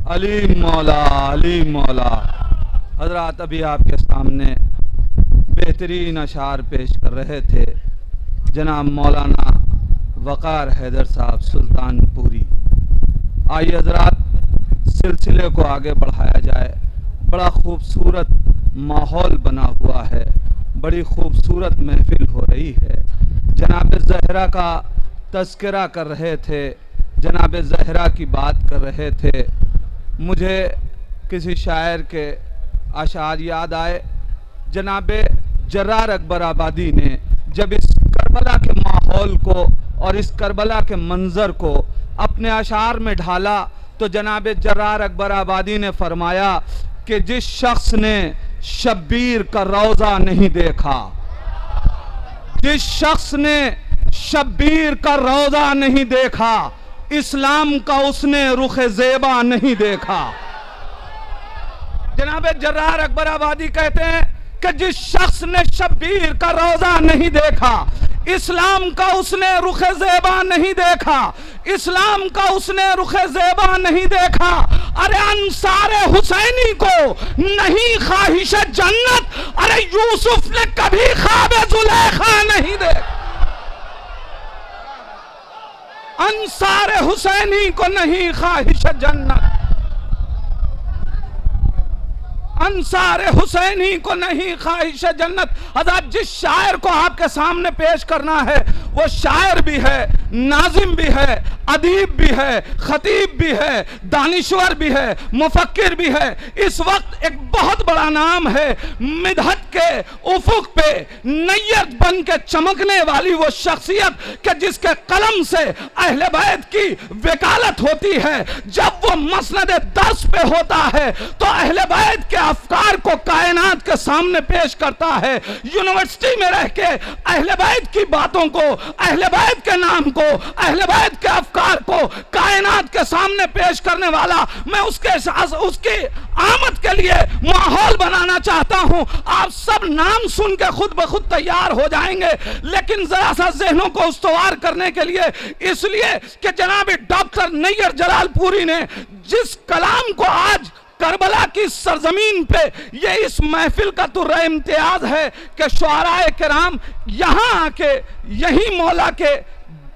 अली मौला, अली मौला। हजरात अभी आपके सामने बेहतरीन अशार पेश कर रहे थे जनाब मौलाना वक़ार हैदर साहब सुल्तानपुरी। आइए हजरात सिलसिले को आगे बढ़ाया जाए। बड़ा खूबसूरत माहौल बना हुआ है, बड़ी खूबसूरत महफिल हो रही है। जनाब ज़हरा का तज़किरा कर रहे थे, जनाब ज़हरा की बात कर रहे थे। मुझे किसी शायर के अशार याद आए। जनाब जर्रार अकबर आबादी ने जब इस करबला के माहौल को और इस करबला के मंज़र को अपने अशार में ढाला तो जनाब जर्रार अकबर आबादी ने फरमाया कि जिस शख्स ने शब्बीर का रोज़ा नहीं देखा, जिस शख्स ने शब्बीर का रोज़ा नहीं देखा, इस्लाम का उसने रुख ज़ेबा नहीं देखा। जनाब जर्रार अकबर आबादी कहते हैं कि जिस शख्स ने शब्बीर का रोज़ा नहीं देखा, इस्लाम का उसने रुख ज़ेबा नहीं देखा, इस्लाम का उसने रुख ज़ेबा नहीं देखा। अरे अंसारे हुसैनी को नहीं ख्वाहिश जन्नत, अरे यूसुफ ने कभी ख्वाब जुलेखा नहीं देखा। अंसारे हुसैनी को नहीं ख्वाहिश जन्नत, अंसारे हुसैनी को नहीं ख्वाहिश जन्नत। हज़रत जिस शायर को आपके सामने पेश करना है वो शायर भी है, नाजिम भी है, अदीब भी है, खतीब भी है, दानिश्वर भी है, मुफक्किर भी है। इस वक्त एक बहुत बड़ा नाम है, मिदहत के उफुक पे नैयर बन के चमकने वाली वो शख्सियत कि जिसके कलम से अहले बैत की वकालत होती है। जब वो मसनद दर्स पे होता है तो अहले बैत के अफकार को कायनात के सामने पेश करता है। यूनिवर्सिटी में रह के अहले बैत की बातों को, अहले बैत के नाम को, अहले बैत के अफकार को कायनात के सामने पेश करने वाला, मैं उसकी आमद के लिए माहौल बनाना चाहता हूं। आप सब नाम सुन के खुद ब खुद तैयार हो जाएंगे, लेकिन जरा सा जहनों को उस्तवार करने के लिए, इसलिए कि जनाब डॉक्टर नैयर जलालपुरी ने जिस कलाम को आज करबला की सरजमीन पे, ये इस महफिल का तो इम्तियाज है कि शुआराए किराम यहाँ आके यही मौला के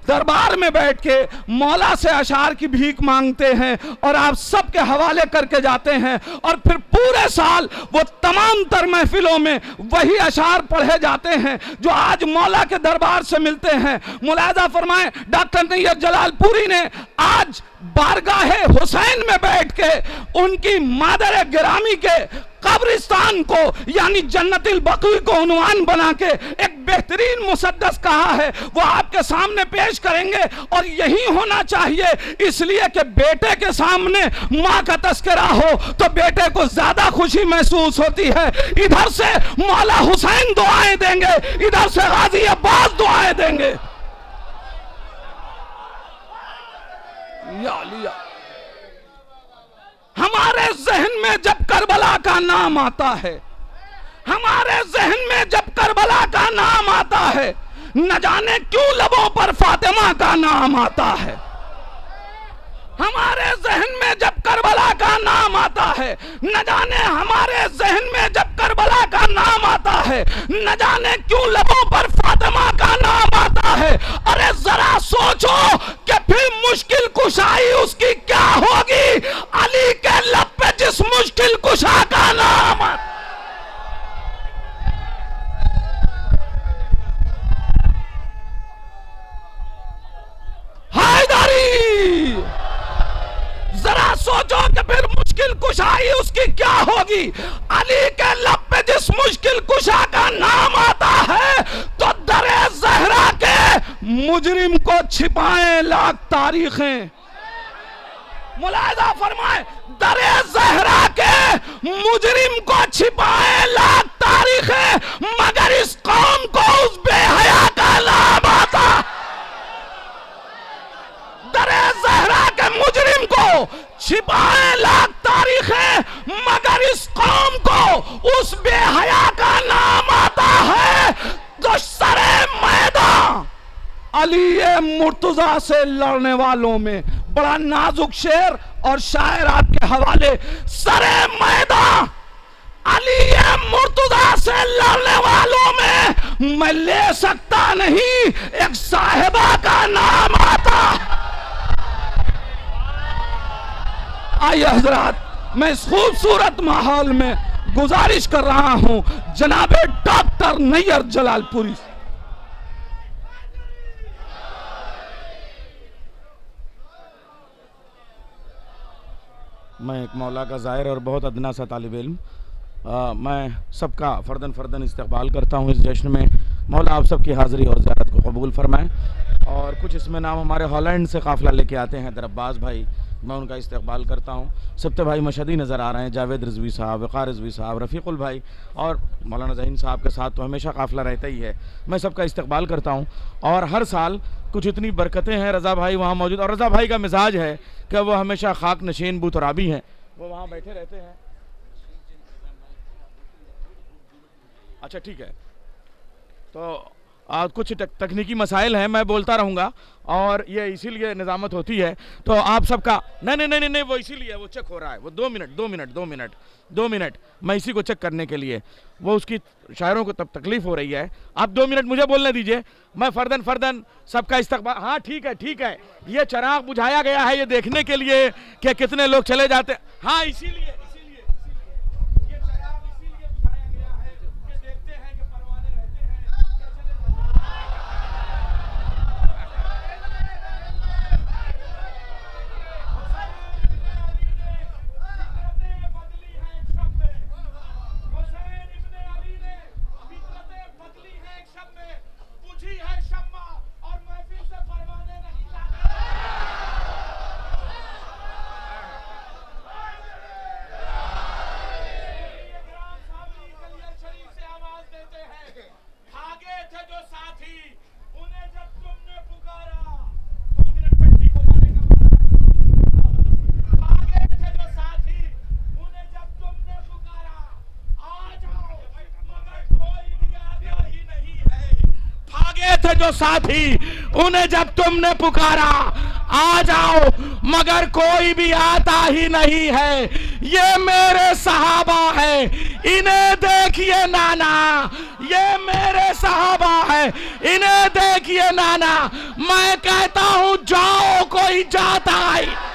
दरबार में बैठ के मौला से अशार की भीख मांगते हैं और आप सबके हवाले करके जाते हैं, और फिर पूरे साल वो तमाम तर महफिलों में वही अशार पढ़े जाते हैं जो आज मौला के दरबार से मिलते हैं। मुलाजा फरमाएं, डॉक्टर नैयर जलालपुरी ने आज बारगाहे हुसैन में बैठ के उनकी मादर गिरामी के कब्रिस्तान को यानी जन्नतिल बक़ी को उन्वान बना के एक बेहतरीन मुसद्दस कहा है, वो आपके सामने पेश करेंगे। और यही होना चाहिए, इसलिए कि बेटे के सामने माँ का तस्करा हो तो बेटे को ज्यादा खुशी महसूस होती है। इधर से मौला हुसैन दुआएं देंगे, इधर से गाजी अब्बास दुआएं देंगे। या लिया हमारे जहन में जब करबला का नाम आता है, हमारे जहन में जब करबला का नाम आता है, न जाने क्यों लबों पर फातिमा का नाम आता है। हमारे जहन में जब करबला का नाम आता है, न जाने हमारे जहन में जब करबला का नाम आता है, न जाने क्यों लबों पर फातिमा का नाम आता है। अरे जरा सोचो कि फिर मुश्किल कुशाई उसकी क्या होगी, अली के लब पे जिस मुश्किल कुशा का नाम आता। हैदरी, जरा सोचो कि फिर मुश्किल कुशाई उसकी क्या होगी, अली के लब पे जिस मुश्किल कुशा का नाम आता है तो दरे ज़हरा के मुजरिम को छिपाएं लाख तारीखें। मुलाहिजा फरमाए, दरे ज़हरा के मुजरिम को छिपाएं लाख तारीखें, मगर इस कौम को उस बेहया का नाम आता। दरे ज़हरा के मुजरिम को छिपाएं लाख तारीखें, मगर इस कौम को उस बेहया का नाम आता है। तो सरे मैदान अली मुर्तजा से लड़ने वालों में बड़ा नाजुक शेर और शायर आपके हवाले, सरे मैदान अली मुर्तजा से लड़ने वालों में मैं ले सकता नहीं, एक साहिबा का नाम आता। आइए हजरात, मैं इस खूबसूरत माहौल में गुजारिश कर रहा हूं जनाबे डॉक्टर नैयर जलालपुरी। मैं एक मौला का ज़ाहिर और बहुत अदना सा तालिब इल्म, मैं सबका फ़र्दन फ़र्दन इस्तकबाल करता हूँ इस जश्न में। मौला आप सबकी हाज़िरी और ज़ियारत को कबूल फरमाएँ। और कुछ इसमें नाम हमारे हॉलैंड से काफ़िला लेके आते हैं, दर अब्बास भाई, मैं उनका इस्तकबाल करता हूँ। सबते भाई मशहदी नज़र आ रहे हैं, जावेद रिजवी साहब, वक़ार रिजवी साहब, रफ़ीकुल भाई और मौलाना ज़हीन साहब के साथ तो हमेशा काफ़िला रहता ही है। मैं सबका इस्तकबाल करता हूँ और हर साल कुछ इतनी बरकतें हैं, रज़ा भाई वहाँ मौजूद, और रज़ा भाई का मिजाज है कि वो हमेशा खाक नशीन बूतराबी हैं, वो वहाँ बैठे रहते हैं। अच्छा ठीक है, तो कुछ तकनीकी मसाइल हैं, मैं बोलता रहूँगा और ये इसीलिए निज़ामत होती है। तो आप सबका नहीं नहीं नहीं नहीं, वो इसीलिए वो चेक हो रहा है, वो 2 मिनट मैं इसी को चेक करने के लिए, वो उसकी शायरों को तब तकलीफ़ हो रही है। आप 2 मिनट मुझे बोलने दीजिए, मैं फ़र्दन सबका इस्तकबाल। हाँ ठीक है, ये चराग बुझाया गया है ये देखने के लिए कि कितने लोग चले जाते हैं। हाँ इसीलिए ये चराग इसीलिए बुझाया गया है कि देखते हैं कि परवाने रहते हैं क्या जो साथी उन्हें जब तुमने पुकारा, आ जाओ मगर कोई भी आता ही नहीं है। ये मेरे सहाबा है, इन्हें देखिए नाना, ये मेरे सहाबा है, इन्हें देखिए नाना। मैं कहता हूं जाओ कोई जाता है।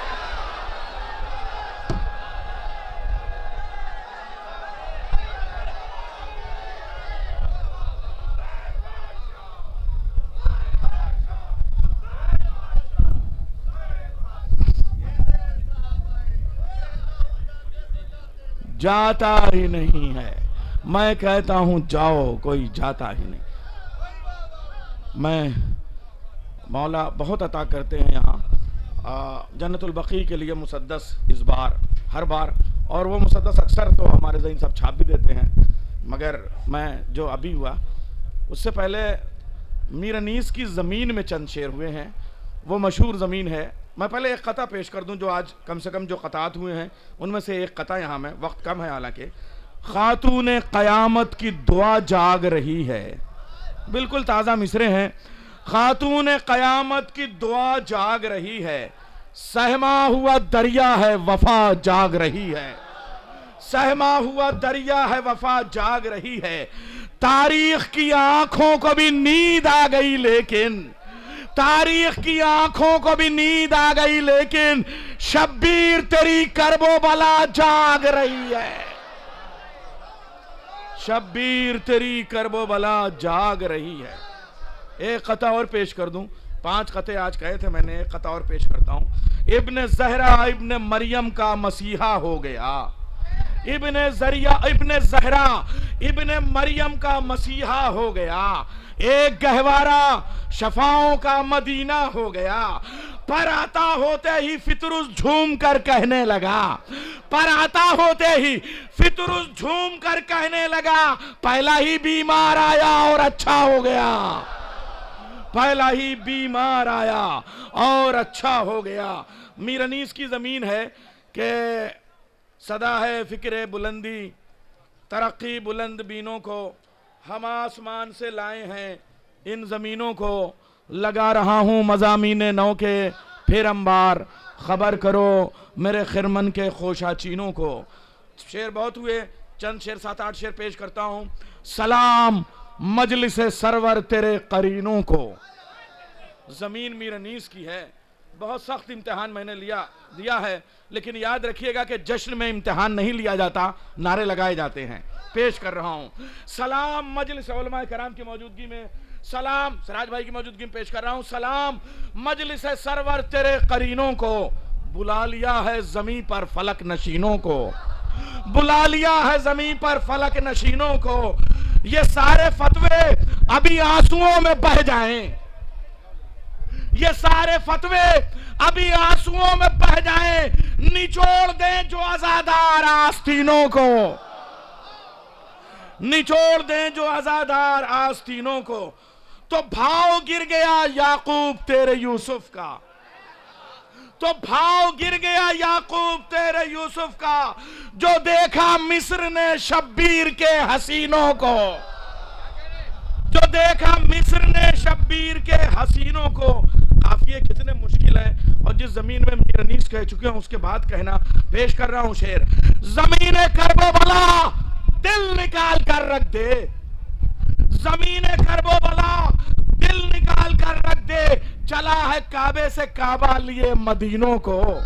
जाता ही नहीं है, मैं कहता हूं जाओ कोई जाता ही नहीं। मैं मौला बहुत अता करते हैं यहाँ जन्नतुल बकी के लिए मुसद्दस इस बार हर बार, और वो मुसद्दस अक्सर तो हमारे ज़हीन साहब छाप भी देते हैं, मगर मैं जो अभी हुआ उससे पहले मीर अनीस की ज़मीन में चंद शेर हुए हैं, वो मशहूर ज़मीन है। मैं पहले एक कता पेश कर दूं जो आज कम से कम जो कतात हुए हैं उनमें से एक कता यहाँ में, वक्त कम है हालांकि। खातून क़यामत की दुआ जाग रही है, बिल्कुल ताज़ा मिसरे हैं। खातून क़यामत की दुआ जाग रही है, सहमा हुआ दरिया है वफा जाग रही है, सहमा हुआ दरिया है वफा जाग रही है। तारीख की आंखों को भी नींद आ गई, लेकिन तारीख की आंखों को भी नींद आ गई, लेकिन शब्बीर तेरी करबो बला जाग रही है, शब्बीर तेरी करबो बला जाग रही है। एक कता और पेश कर दूं, 5 कते आज कहे थे मैंने, एक कता और पेश करता हूं। इब्ने ज़हरा इब्ने मरियम का मसीहा हो गया, इब्ने ज़हरा इब्ने मरियम का मसीहा हो गया। एक गहवारा शफाओं का मदीना हो गया। पर आता होते ही फितरुस झूम कर कहने लगा, पर आता होते ही फितरुस झूम कर कहने लगा, पहला ही बीमार आया और अच्छा हो गया, पहला ही बीमार आया और अच्छा हो गया। मीर अनीस की ज़मीन है कि सदा है फिक्र बुलंदी, तरक्की बुलंद बीनों को, हम आसमान से लाए हैं इन ज़मीनों को, लगा रहा हूँ मज़ामीने नौ के फिर अंबार, खबर करो मेरे खिरमन के खोशाचीनों को। शेर बहुत हुए, चंद शेर 7-8 शेर पेश करता हूं। सलाम मजलिस सरवर तेरे करीनों को। जमीन मीर अनीस की है, बहुत सख्त इम्तिहान मैंने दिया है, लेकिन याद रखिएगा कि जश्न में इम्तिहान नहीं लिया जाता, नारे लगाए जाते हैं। पेश कर रहा हूं सलाम मजलिस उलमा कराम की मौजूदगी में, सलाम सिराज भाई की मौजूदगी में पेश कर रहा हूं। सलाम मजलिस सरवर तेरे करीनों को, बुला लिया है जमीन पर फलक नशीनों को, बुला लिया है जमीन पर फलक नशीनों को। ये सारे फतवे अभी आंसुओं में बह जाएं, ये सारे फतवे अभी आंसुओं में बह जाएं, निचोड़ दें जो आजादार आस्तीनों को, निचोड़ दें जो आजादार आस्तीनों को। तो भाव गिर गया याकूब तेरे यूसुफ का, तो भाव गिर गया याकूब तेरे यूसुफ का, जो देखा मिस्र ने शब्बीर के हसीनों को, जो देखा मिस्र ने शब्बीर के हसीनों को। काफिये कितने मुश्किल है, और जिस जमीन में मीर अनीस कह चुके हैं उसके बाद कहना। पेश कर रहा हूं शेर। जमीन करबोबला दिल निकाल कर रख दे, जमीन करबोबला दिल निकाल कर रख दे। चला है काबे से काबा लिए मदीनों को,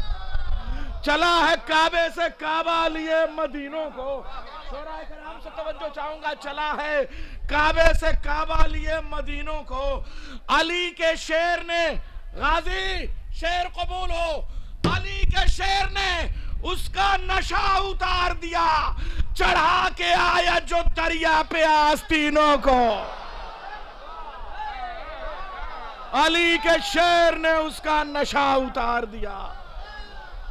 चला है काबे से काबा लिए मदीनों को। शोराए कराम से तवज्जो चाहूंगा। चला है काबे से काबा लिए मदीनों को। अली के शेर ने, गाजी शेर कबूल हो, अली के शेर ने उसका नशा उतार दिया, चढ़ा के आया जो दरिया पे आस्तीनों को। अली के शेर ने उसका नशा उतार दिया,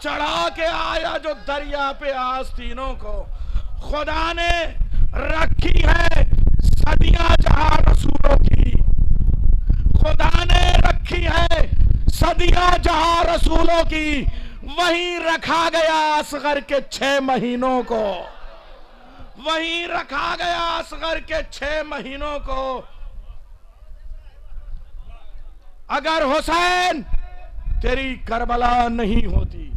चढ़ा के आया जो दरिया पे आस्तीनों को। खुदा ने रखी है सदियां जहां रसूलों की, खुदा ने रखी है सदियां जहां रसूलों की। वहीं रखा गया असगर के 6 महीनों को, वहीं रखा गया असगर के 6 महीनों को। अगर हुसैन तेरी करबला नहीं होती,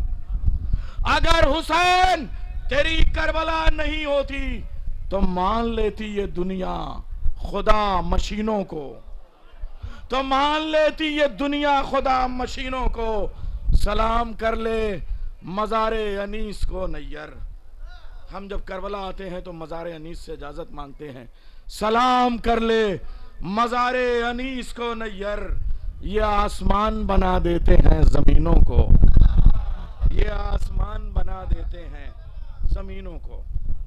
अगर हुसैन तेरी करबला नहीं होती, तो मान लेती ये दुनिया खुदा मशीनों को, तो मान लेती ये दुनिया खुदा मशीनों को। सलाम कर ले मज़ारे अनीस को नैयर। हम जब करबला आते हैं तो मज़ारे अनीस से इजाजत मांगते हैं। सलाम कर ले मज़ारे अनीस को नैयर। ये आसमान बना देते हैं जमीनों को, ये आसमान बना देते हैं जमीनों को।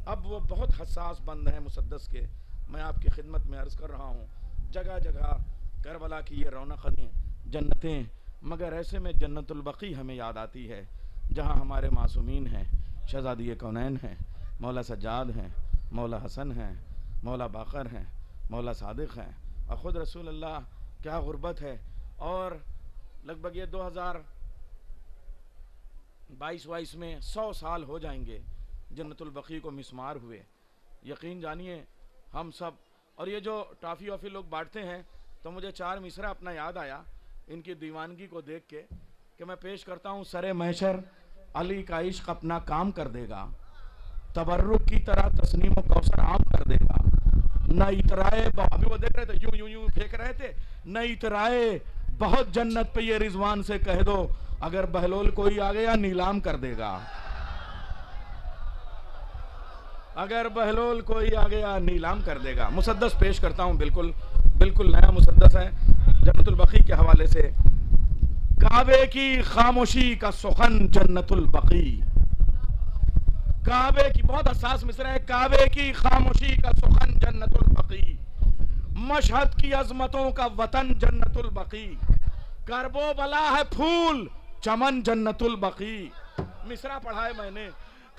अब वो बहुत हसास बंद है मुसद्दस के, मैं आपकी खिदमत में अर्ज कर रहा हूँ। जगह जगह करबला की ये रौनकें, जन्नतें, मगर ऐसे में जन्नतुल बकी हमें याद आती है, जहाँ हमारे मासूमीन हैं, शहज़ादी कौनैन हैं, मौला सज्जाद हैं, मौला हसन हैं, मौला बाकर हैं, मौला सादिक हैं, और ख़ुद रसूल अल्लाह। क्या गुर्बत है। और लगभग ये 2022 में 100 साल हो जाएंगे जन्नतुल बकी को मिस्मार हुए। यकीन जानिए हम सब, और ये जो टॉफ़ी वॉफ़ी लोग बांटते हैं, तो मुझे 4 मिसरा अपना याद आया इनकी दीवानगी को देख के, कि मैं पेश करता हूँ। सरे महशर अली का इश्क अपना काम कर देगा, तबर्रुक की तरह तस्नीम व कौसर आम कर देगा। न इतराए, अभी वो देख रहे थे यूं यूं यूं फेंक रहे थे, न इतराए बहुत जन्नत पे ये रिजवान से कह दो, अगर बहलोल कोई आ गया नीलाम कर देगा, अगर बहलोल कोई आ गया नीलाम कर देगा। मुसद्दस पेश करता हूं, बिल्कुल बिल्कुल नया मुसद्दस है जन्नतुल बकी के हवाले से। काबे की खामोशी का सुखन जन्नतुल बकी, काबे की, बहुत हसास मिसरा है। काबे की खामोशी का सुखन जन्नतुल बकी, मशहद की अजमतों का वतन जन्नतुल बकी, करबो बला है फूल चमन जन्नतुल बकी। मिसरा पढ़ा है मैंने,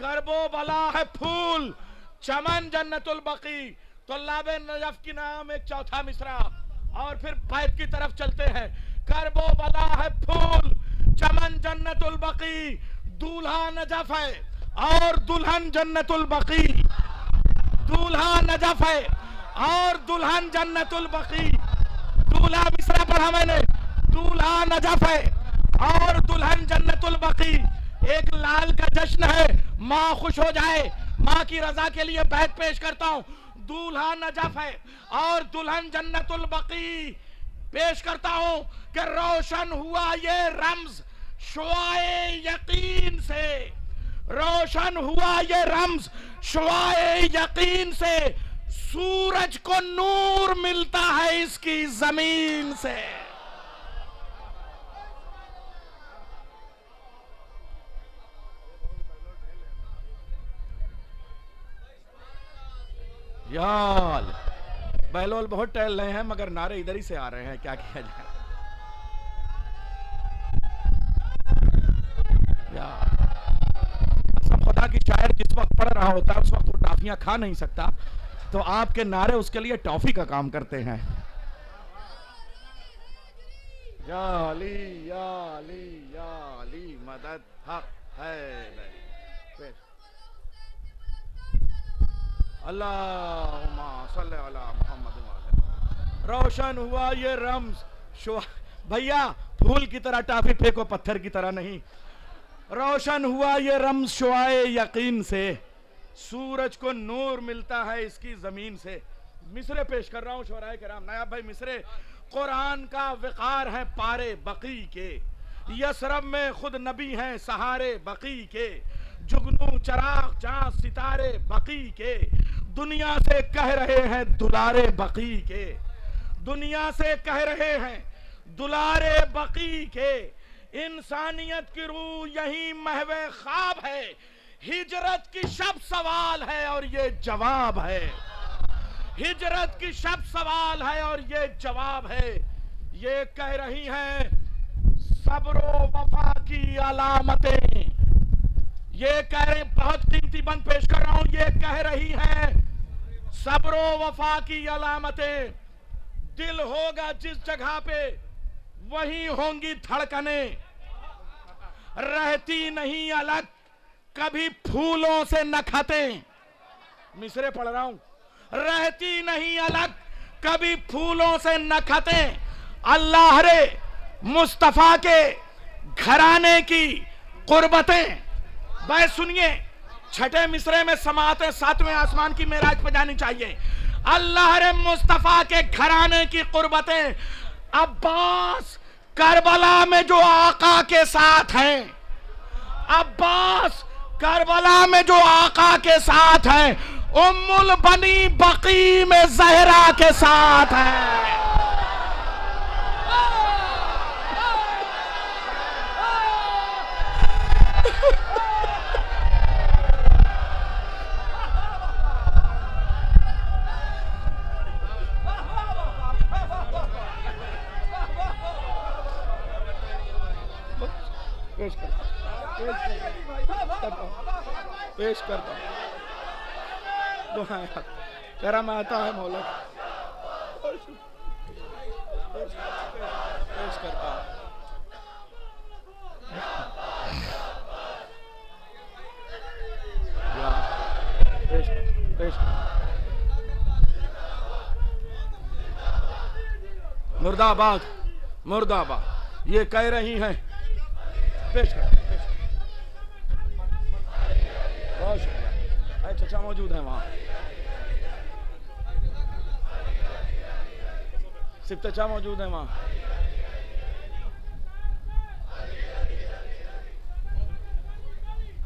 करबो बला है फूल चमन जन्नतुल बकी। तो लाबे नजफ की नाम एक चौथा मिसरा, और फिर बैत की तरफ चलते हैं। करबो बला है फूल चमन जन्नतुल बकी, दूल्हा नजफ है और दुल्हन जन्नतुल बकी, दूल्हा नजफ है और दुल्हन जन्नतुल बकी। दूल्हा मिसरा पढ़ा मैंने, दूल्हा नजफ है और दुल्हन जन्नतुल बकी, एक लाल का जश्न है, माँ खुश हो जाए, माँ की रजा के लिए बैत पेश करता हूँ। दूल्हा नजफ है और दुल्हन जन्नतुल बकी। पेश करता हूँ कि रोशन हुआ ये रम्ज शुआए यकीन से, रोशन हुआ ये रम्ज शुआए यकीन से, सूरज को नूर मिलता है इसकी जमीन से। यार बहलोल बहुत टहल रहे हैं मगर नारे इधर ही से आ रहे हैं, क्या किया जाए। सब खुदा की शायर जिस वक्त पढ़ रहा होता है उस वक्त वो टॉफियां खा नहीं सकता, तो आपके नारे उसके लिए टॉफी का काम करते हैं। या अली या अली या अली मदद हक है। अल्लाहुम्मा सल्ली अला मुहम्मद। रोशन हुआ ये रम्ज, भैया फूल की तरह टाफी फेंको, पत्थर की तरह नहीं। रोशन हुआ ये रम्ज शुआए यकीन से, सूरज को नूर मिलता है इसकी जमीन से। मिसरे पेश कर रहा हूं शोराए किराम, नायाब भाई मिसरे। कुरान का विकार है पारे बकी के, यसरब में खुद नबी हैं सहारे बकी के, जुगनू चराग चांद सितारे बकी के, दुनिया से कह रहे हैं दुलारे बकी के, दुनिया से कह रहे हैं दुलारे बकी के। इंसानियत की रूह यही महवे ख्वाब है, हिजरत की शब सवाल है और ये जवाब है, हिजरत की शब सवाल है और ये जवाब है। ये कह रही हैं सब्र वफा की अलामतें, ये कह रहे, बहुत कीमती बंद पेश कर रहा हूं, ये कह रही है सब्र वफा की अलामतें। दिल होगा जिस जगह पे वहीं होंगी धड़कनें, रहती नहीं अलग कभी फूलों से नखतें। मिसरे पढ़ रहा हूं, रहती नहीं अलग कभी फूलों से नखतें। अल्लाह रे मुस्तफा के घराने की कुर्बतें। भाई सुनिए, छठे मिसरे में समाते सातवें आसमान की मेराज पे जानी चाहिए। अल्लाह रे मुस्तफा के घराने की कुर्बतें, अब्बास करबला में जो आका के साथ हैं, अब्बास करबला में जो आका के साथ हैं, उम्मुल बनी बकी में जहरा के साथ है। पेश करता दुआएं करम आता है मौला, पेश करता पेश मुर्दाबाद मुर्दाबाद। ये कह रही हैं, पेश कर। बहुत शुक्रिया, चचा मौजूद है वहां, सिर्फ चचा मौजूद है वहां।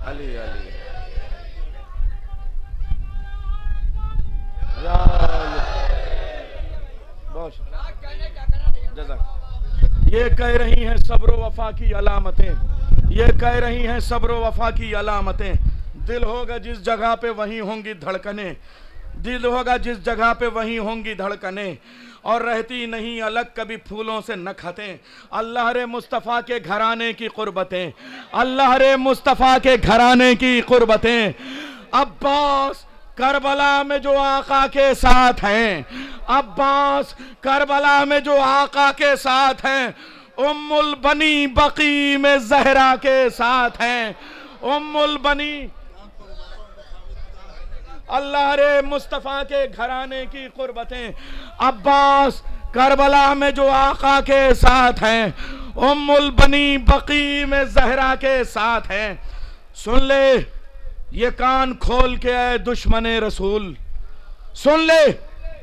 अली अली बहुत जज़ाक। ये कह रही हैं सब्र वफा की अलामतें, ये कह रही हैं सब्र वफा की अलामतें। दिल होगा जिस जगह पे वहीं होंगी धड़कनें, दिल होगा जिस जगह पे वहीं होंगी धड़कनें, और रहती नहीं अलग कभी फूलों से नखतें। अल्लाह रे मुस्तफ़ा के घराने की कुर्बतें, अल्लाह रे मुस्तफ़ा के घराने की कुर्बतें। अब्बास करबला में जो आका के साथ हैं, अब्बास करबला में जो आका के साथ हैं, उम्मुल बनी बकी में जहरा के साथ हैं, उम्मुल बनी। अल्लाह रे मुस्तफ़ा के घराने की कुर्बतें, अब्बास करबला में जो आका के साथ हैं, उम्मुल बनी बकी में जहरा के साथ हैं। सुन ले, ये कान खोल के आए दुश्मने रसूल, सुन ले,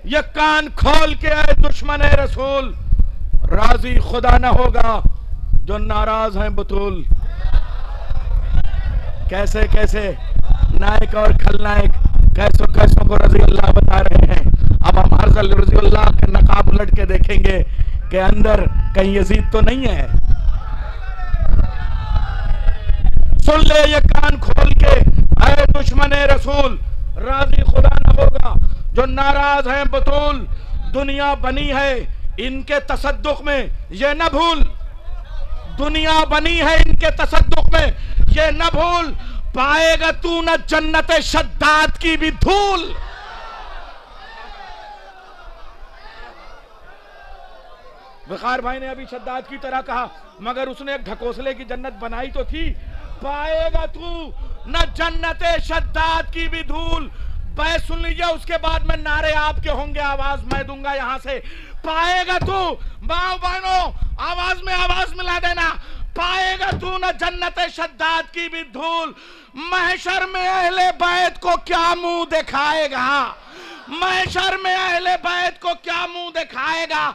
ये कान खोल के आए दुश्मने रसूल, राजी खुदा न होगा जो नाराज हैं बतूल। कैसे कैसे नायक और खलनायक कैसों कैसों को रजी अल्लाह बता रहे हैं। अब हम हर रजी अल्लाह के नकाब उलट के देखेंगे कि अंदर कहीं यजीद तो नहीं है। सुन ले, ये कान खोल के ऐ दुश्मने रसूल, राजी खुदा न होगा जो नाराज हैं बतूल। दुनिया बनी है इनके तसद्दुक में, ये न भूल, दुनिया बनी है इनके तसद्दुक में, ये न भूल, पाएगा तू न जन्नत शद्दाद की भी धूल। वकार भाई ने अभी शद्दाद की तरह कहा, मगर उसने एक ढकोसले की जन्नत बनाई तो थी। पाएगा तू न जन्नत शद्दाद की भी धूल। बै सुन लीजिए, उसके बाद में नारे आपके होंगे, आवाज मैं दूंगा यहां से। पाएगा तू, माओ बहनों आवाज में आवाज मिला देना, पाएगा तू न जन्नत शद्दाद की भी धूल। महशर में अहले बैत को क्या मुंह दिखाएगा, महशर में अहले बैत को क्या मुंह दिखाएगा,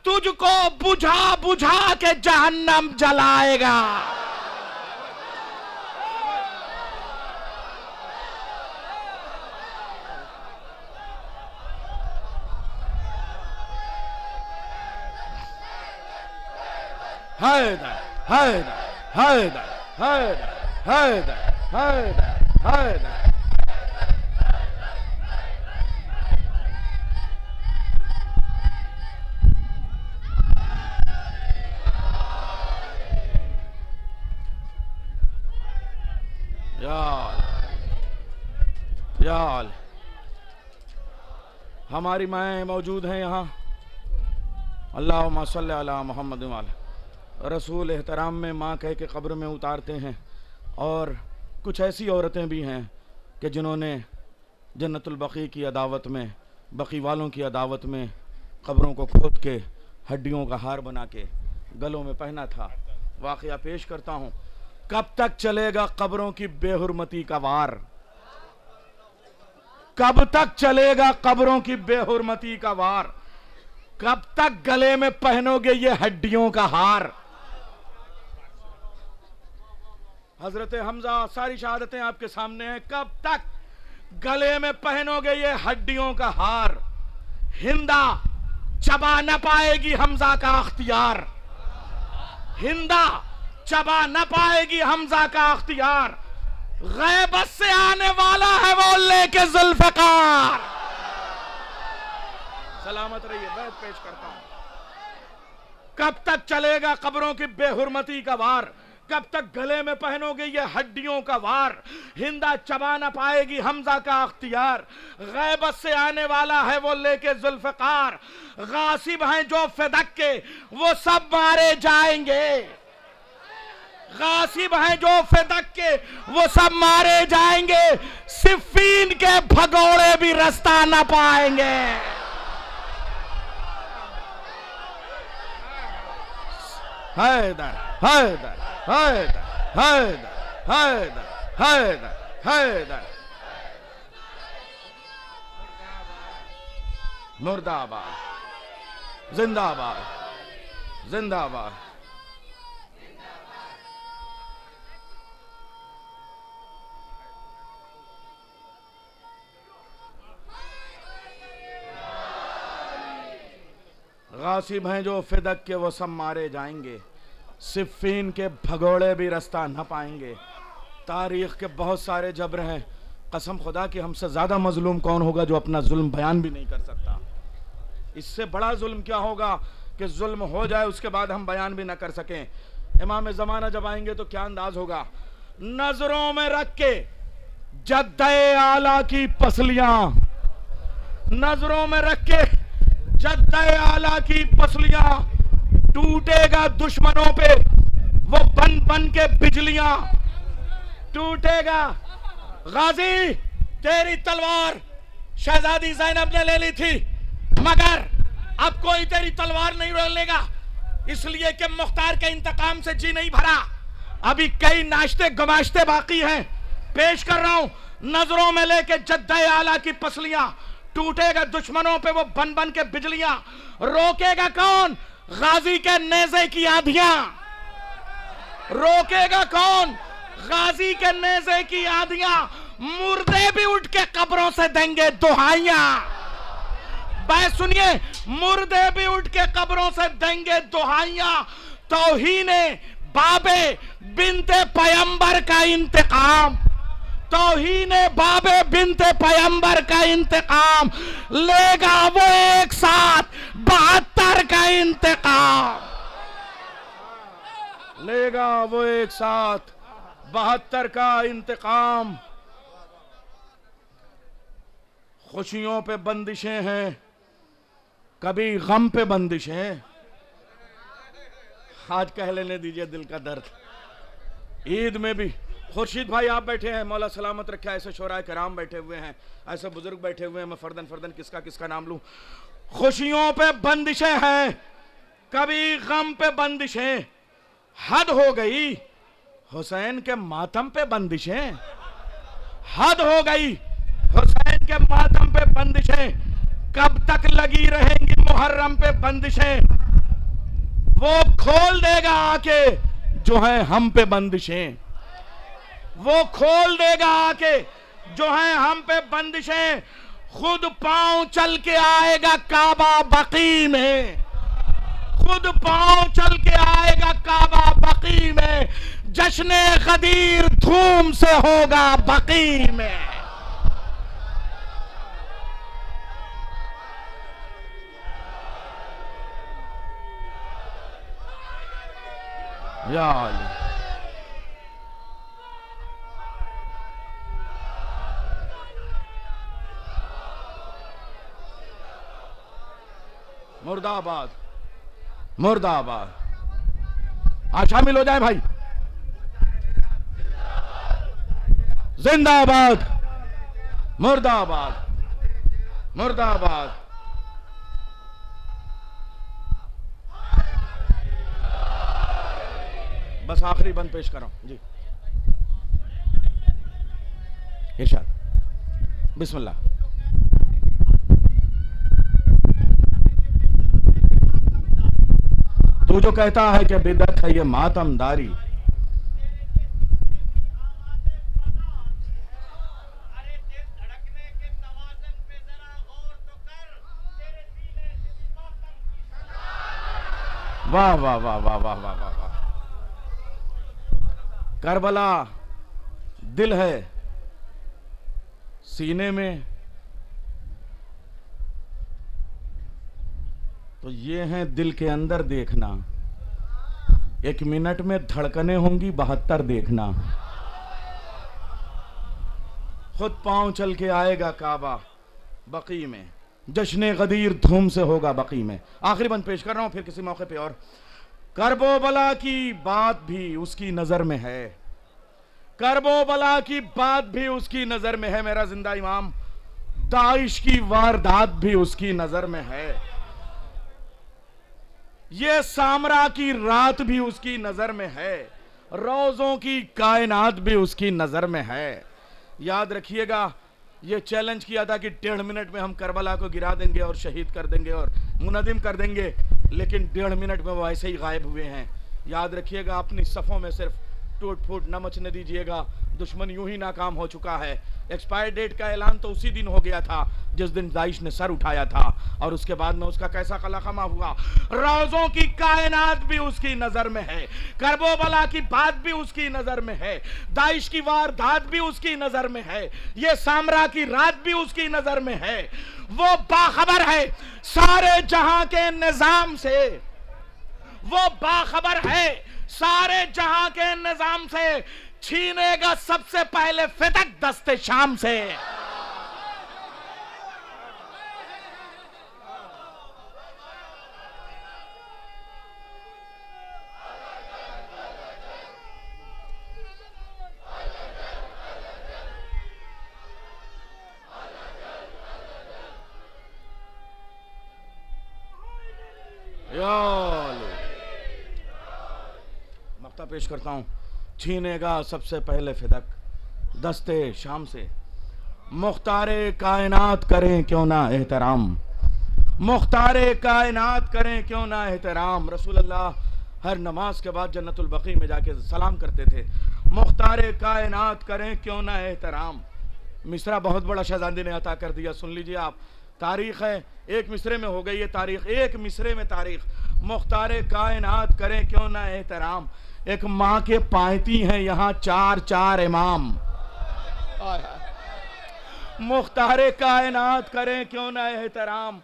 तुझको बुझा बुझा के जहन्नम जलाएगा। हैदर हैदर हैदर हैदर हैदर हैदर हैदर। याल हमारी माएँ मौजूद हैं यहाँ। अल्लाहुम्मा सल्ली अला मुहम्मद वाला रसूल एहतराम में माँ कह के कब्र में उतारते हैं। और कुछ ऐसी औरतें भी हैं कि जिन्होंने जन्नतुल बकी की अदावत में, बकी वालों की अदावत में कब्रों को खोद के हड्डियों का हार बना के गलों में पहना था। वाक़या पेश करता हूँ। कब तक चलेगा कब्रों की बेहुरमती का वार, कब तक चलेगा कब्रों की बेहुरमती का वार, कब तक गले में पहनोगे ये हड्डियों का हार। हजरत हमजा सारी शहादतें आपके सामने हैं। कब तक गले में पहनोगे ये हड्डियों का हार। हिंदा चबा न पाएगी हमजा का अख्तियार, हिंदा चबा न पाएगी हमजा का अख्तियार। गैबत से आने वाला है वो लेके जुल्फ़िकार। सलामत रहिए, बैत पेश करता हूं। कब तक चलेगा कब्रों की बेहुरमती का वार, कब तक गले में पहनोगे ये हड्डियों का वार। हिंदा चबा न पाएगी हमजा का अख्तियार। गैबत से आने वाला है वो लेके जुल्फ़िकार। गासिब हैं जो फिदक के वो सब मारे जाएंगे, गासिब हैं जो फिदक के वो सब मारे जाएंगे। सिफ़ीन के भगोड़े भी रास्ता न पाएंगे। हैदर हैदर हैदर हैदर हैदर हैदर हैदर। मुर्दाबाद, जिंदाबाद जिंदाबाद। गासिब हैं जो फिदक के वो सब मारे जाएंगे। सिफ़ीन के भगोड़े भी रास्ता न पाएंगे। तारीख़ के बहुत सारे जबर हैं। कसम खुदा कि हमसे ज़्यादा मजलूम कौन होगा जो अपना जुल्म बयान भी नहीं कर सकता। इससे बड़ा जुल्म क्या होगा कि जुल्म हो जाए उसके बाद हम बयान भी ना कर सकें। इमाम ज़माना जब आएंगे तो क्या अंदाज होगा। नजरों में रख के जद्दे आला की पसलियां, नजरों में रख के जद्दे आला की पसलियां, टूटेगा दुश्मनों पे वो बन बन के बिजलियां, टूटेगा। गाजी तेरी तलवार शहजादी ज़ैनब ने ले ली थी, मगर अब कोई तेरी तलवार नहीं रोक लेगा। इसलिए कि मुख्तार के इंतकाम से जी नहीं भरा। अभी कई नाश्ते गमाश्ते बाकी हैं, पेश कर रहा हूं। नजरों में लेके जद्दा आला की पसलियां, टूटेगा दुश्मनों पे वो बन बन के बिजलियां, रोकेगा कौन गाजी के नेज़े की आंधियां, रोकेगा कौन गाजी के नेज़े की आंधियां। मुर्दे भी उठ के कब्रों से देंगे दुहाइयां। बात सुनिए, मुर्दे भी उठ के कब्रों से देंगे दुहाइयां। तौहीने बाबे बिनते पैगंबर का इंतकाम, तौहीने बाबे बिनते पैगंबर का इंतकाम, लेगा वो एक साथ 72 का इंतकाम, लेगा वो एक साथ 72 का इंतकाम। खुशियों पे बंदिशें हैं, कभी गम पे बंदिशें। आज कह लेने दीजिए दिल का दर्द। ईद में भी खुर्शीद भाई आप बैठे हैं, मौला सलामत रखे, ऐसे शोराए कराम बैठे हुए हैं, ऐसे बुजुर्ग बैठे हुए हैं, मैं फर्दन फर्दन किसका किसका नाम लूं। खुशियों पे बंदिशें हैं, कभी गम पे बंदिशें। हद हो गई हुसैन के मातम पे बंदिशें, हद हो गई हुसैन के मातम पे बंदिशें। कब तक लगी रहेंगी मुहर्रम पे बंदिशें, वो खोल देगा आके जो है हम पे बंदिशें, वो खोल देगा आके जो है हम पे बंदिशें। खुद पांव चल के आएगा काबा बकी में, खुद पांव चल के आएगा काबा बकी में। जश्न गदीर धूम से होगा बकी में। या अली। मुर्दाबाद मुर्दाबाद। आज शामिल हो जाए भाई। जिंदाबाद मुर्दाबाद मुर्दाबाद। बस आखिरी बंद पेश कर रहा हूं जी। इरशाद बिस्मिल्लाह। तू जो कहता है कि बिदअत है ये मातमदारी, वाह वाह वाह वाह वाह वाह वाह वाह। करबला दिल है सीने में, तो ये है दिल के अंदर देखना। 1 मिनट में धड़कने होंगी 72 देखना। खुद पांव चल के आएगा काबा बकी में, जश्न गदीर धूम से होगा बकी में। आखिरी बंद पेश कर रहा हूं, फिर किसी मौके पे और। करबो बला की बात भी उसकी नजर में है, करबो बला की बात भी उसकी नजर में है मेरा जिंदा इमाम। दाइश की वारदात भी उसकी नजर में है, ये सामरा की रात भी उसकी नजर में है, रोजों की कायनात भी उसकी नजर में है। याद रखिएगा, ये चैलेंज किया था कि 1.5 मिनट में हम करबला को गिरा देंगे और शहीद कर देंगे और मुनदिम कर देंगे, लेकिन 1.5 मिनट में वो ऐसे ही गायब हुए हैं। याद रखिएगा, अपनी सफ़ों में सिर्फ टूट फूट न मचने दीजिएगा। दुश्मन यूं ही नाकाम हो चुका है। एक्सपायर डेट का ऐलान तो उसी दिन हो गया था जिस दिन दाइश ने सर उठाया था, और उसके बाद में उसका कैसा कलाखमा हुआ। रोजों की कायनात भी उसकी नजर में है, करबोबला की बात भी उसकी नजर में है, दाइश की वारदात भी उसकी नजर में है, ये सामरा की रात भी उसकी नजर में है। वो बाखबर है सारे जहां के निजाम से, वो बाखबर है सारे जहां के निजाम से, छीनेगा सबसे पहले फितक दस्ते शाम से। नुक्ता पेश करता हूँ। छीनेगा सबसे पहले फिदक दस्ते शाम से, मुख्तारे कायनात करें क्यों ना एहतराम, मुख्तारे कायनात करें क्यों ना एहतराम। रसूलुल्लाह हर नमाज के बाद जन्नतुल बकी में जाके सलाम करते थे, मुख्तारे कायनात करें क्यों ना एहतराम। मिसरा बहुत बड़ा शहजादी ने अता कर दिया, सुन लीजिए आप। तारीख है, एक मिसरे में हो गई है तारीख, एक मिसरे में तारीख। मुख्तारे कायनात करें क्यों ना एहतराम, एक माँ के पायती हैं यहाँ चार चार इमाम। मुख्तारे कायनात करें क्यों ना एहतराम,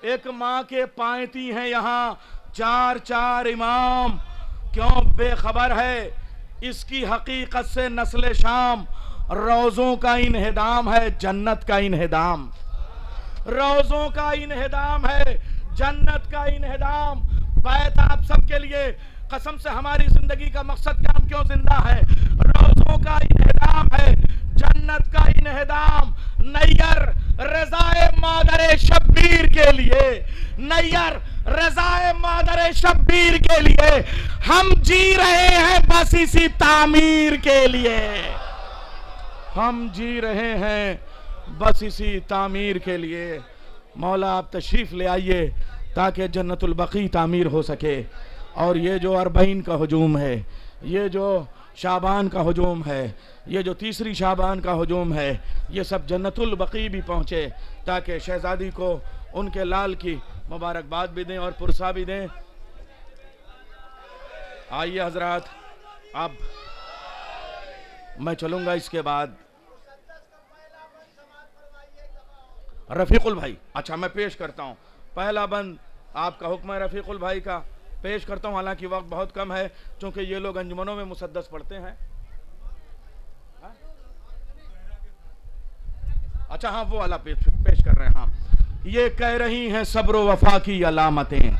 एक माँ के पायती हैं यहाँ चार चार इमाम। क्यों बेखबर है इसकी हकीकत से नस्ल शाम, रोज़ों का इन्हिदाम है जन्नत का इन्हिदाम, रोज़ों का इन्हिदाम है जन्नत का इन्हिदाम। बैत आप सबके लिए, कसम से हमारी जिंदगी का मकसद क्या, हम क्यों जिंदा है, रोज़ों का इन्हिदाम है जन्नत का इन्हिदाम। नैयर रज़ाए मादरे शब्बीर के लिए, नैयर रज़ाए मादरे शब्बीर के लिए हम जी रहे हैं बस इसी तामीर के लिए, हम जी रहे हैं बस इसी तामीर के लिए। मौला आप तशरीफ ले आइए ताकि जन्नतुल बकी तामीर हो सके। और ये जो अरबईन का हुजूम है, ये जो शाबान का हुजूम है, ये जो तीसरी शाबान का हुजूम है, ये सब जन्नतुल बकी भी पहुँचे ताकि शहजादी को उनके लाल की मुबारकबाद भी दें और पुरसा भी दें। आइए हजरात, अब मैं चलूंगा इसके बाद रफीकुल भाई। अच्छा मैं पेश करता हूं पहला बंद, आपका हुक्म है रफीकुल भाई का, पेश करता हूं। हालांकि वक्त बहुत कम है क्योंकि ये लोग अंजुमनों में मुसद्दस पढ़ते हैं। अच्छा हाँ, वो वाला पेश कर रहे हैं। हाँ, ये कह रही हैं सब्र वफा की अलामतें,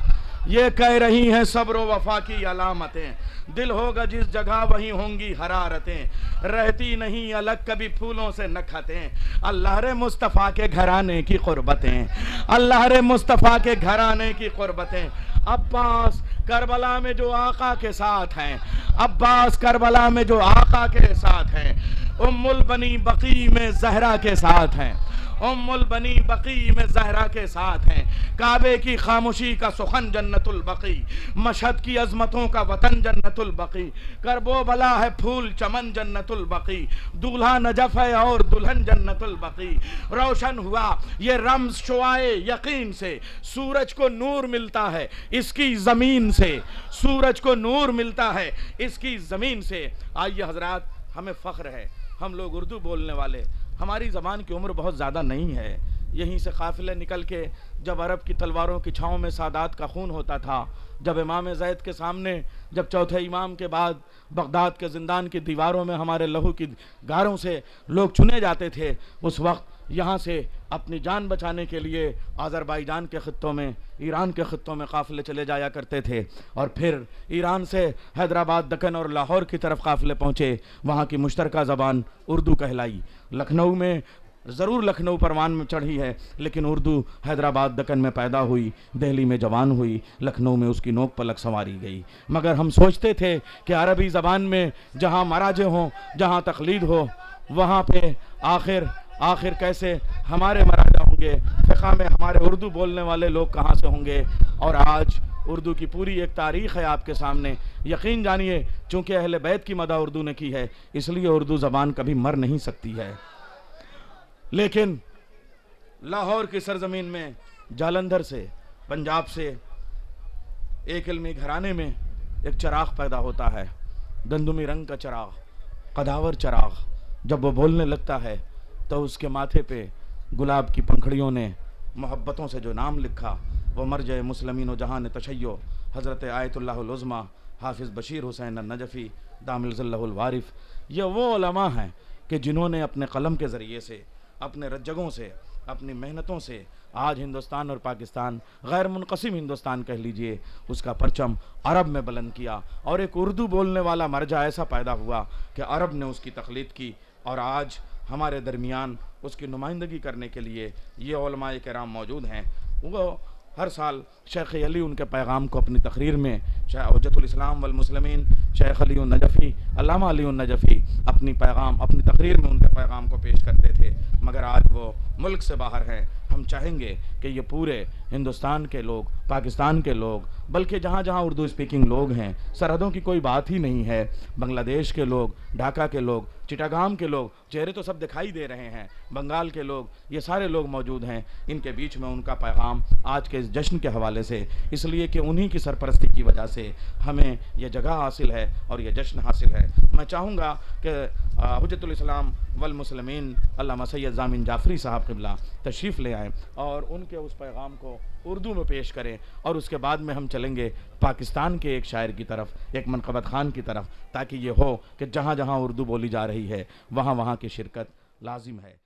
ये कह रही हैं सब्र वफा की अलामतें, दिल होगा जिस जगह वहीं होंगी हरारतें, रहती नहीं अलग कभी फूलों से नखतें, अल्लाह रे मुस्तफ़ा के घराने की कुर्बतें, अल्लाह रे मुस्तफ़ा के घराने की कुर्बतें। अब्बास करबला में जो आका के साथ हैं, अब्बास करबला में जो आका के साथ हैं, उम्मुल बनी बकी में जहरा के साथ हैं, उम्मुल बनी बकी में जहरा के साथ हैं। काबे की खामोशी का सुखन जन्नतुल बकी, मशहद की अजमतों का वतन जन्नतुल बकी, करबो बला है फूल चमन जन्नतुल बकी, दूल्हा नजफ है और दुल्हन जन्नतुल बकी। रोशन हुआ ये रम्ज शुआए यकीन से, सूरज को नूर मिलता है इसकी ज़मीन से, सूरज को नूर मिलता है इसकी ज़मीन से। आइए हजरात, हमें फ़ख्र है हम लोग उर्दू बोलने वाले, हमारी ज़बान की उम्र बहुत ज़्यादा नहीं है। यहीं से काफ़िले निकल के जब अरब की तलवारों की छाँव में सादात का खून होता था, जब इमाम ज़ैद के सामने, जब चौथे इमाम के बाद बगदाद के ज़िंदान की दीवारों में हमारे लहू की गारों से लोग चुने जाते थे, उस वक्त यहाँ से अपनी जान बचाने के लिए आज़रबाईजान के ख़ित्तों में, ईरान के ख़ित्तों में काफ़िले चले जाया करते थे। और फिर ईरान से हैदराबाद, दक्कन और लाहौर की तरफ काफ़िले पहुँचे, वहाँ की मुश्तरका ज़बान उर्दू कहलाई। लखनऊ में ज़रूर लखनऊ परवान में चढ़ी है, लेकिन उर्दू हैदराबाद दक्कन में पैदा हुई, दिल्ली में जवान हुई, लखनऊ में उसकी नोक पलक संवारी गई। मगर हम सोचते थे कि अरबी ज़बान में जहाँ मराजे हों, जहाँ तक़लीद हो, वहाँ पे आखिर कैसे हमारे मराजा होंगे, फ़िक़ा में हमारे उर्दू बोलने वाले लोग कहाँ से होंगे। और आज उर्दू की पूरी एक तारीख़ है आपके सामने। यकीन जानिए, चूँकि अहले बैत की मदह उर्दू ने की है, इसलिए उर्दू ज़बान कभी मर नहीं सकती है। लेकिन लाहौर की सरजमीन में, जालंधर से, पंजाब से एक इल्मी घराने में एक चिराग पैदा होता है, गंदुमी रंग का चिराग, कदावर चिराग। जब वो बोलने लगता है तो उसके माथे पे गुलाब की पंखड़ियों ने मोहब्बतों से जो नाम लिखा, वो मरजे मुस्लिमीन जहान तशय्यो हज़रत आयतुल्लाहुल उज़्मा हाफिज़ बशीर हुसैन नजफ़ी दामिल ज़िल्लहुल वारिफ़। ये वो उलमा हैं कि जिन्होंने अपने कलम के ज़रिए से, अपने रज्जगों से, अपनी मेहनतों से आज हिंदुस्तान और पाकिस्तान, गैर मुनक़सिम हिंदुस्तान कह लीजिए, उसका परचम अरब में बुलंद किया। और एक उर्दू बोलने वाला मरजा ऐसा पैदा हुआ कि अरब ने उसकी तक़लीद की, और आज हमारे दरमियान उसकी नुमाइंदगी करने के लिए ये उलमाए किराम मौजूद हैं। वो हर साल शेख अली उनके पैगाम को अपनी तकरीर में हुज्जतुल इस्लाम वल मुस्लिमीन शेख अली नजफ़ी अल्लामा अली नजफ़ी अपनी तकरीर में उनके पैगाम को पेश करते थे, मगर आज वो मुल्क से बाहर हैं। हम चाहेंगे कि ये पूरे हिंदुस्तान के लोग, पाकिस्तान के लोग, बल्कि जहाँ जहाँ उर्दू स्पीकिंग लोग हैं, सरहदों की कोई बात ही नहीं है, बांग्लादेश के लोग, ढाका के लोग, चिटागांव के लोग, चेहरे तो सब दिखाई दे रहे हैं, बंगाल के लोग, ये सारे लोग मौजूद हैं। इनके बीच में उनका पैगाम आज के इस जश्न के हवाले से, इसलिए कि उन्हीं की सरपरस्ती की वजह से हमें यह जगह हासिल है और यह जश्न हासिल है। मैं चाहूँगा कि हुज्जतुल इस्लाम वल मुस्लिमीन अल्लामा सैयद ज़ामिन जाफ़री साहब क़िबला तशरीफ़ ले आएँ और उनके उस पैगाम को उर्दू में पेश करें, और उसके बाद में हम चलेंगे पाकिस्तान के एक शायर की तरफ, एक मनक़बत ख़ान की तरफ, ताकि ये हो कि जहाँ जहाँ उर्दू बोली जा रही है वहाँ वहाँ की शिरकत लाजिम है।